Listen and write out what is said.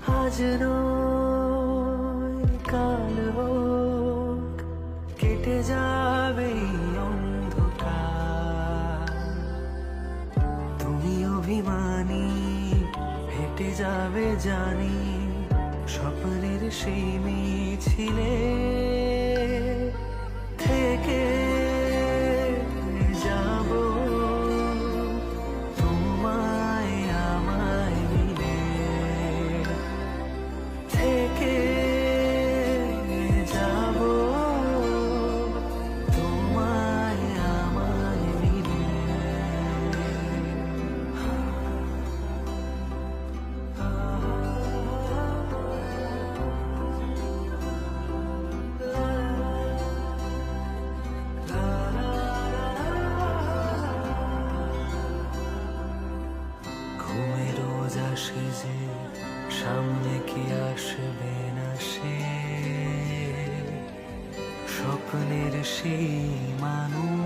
আজ নয় কাল হোক, কেটে যাবে এই অন্ধকার। তুমি অভিমানী, হেঁটে যাবে জানি, স্বপ্নের সেই মিছিলে থেকে যাব তোমায় আমায় মিলে, থেকে যাব তোমায় আমায় মিলে। ঘুমে রোজ আসে যে, সামনে কি আসবে না সে, স্বপ্নের সেই মানুষ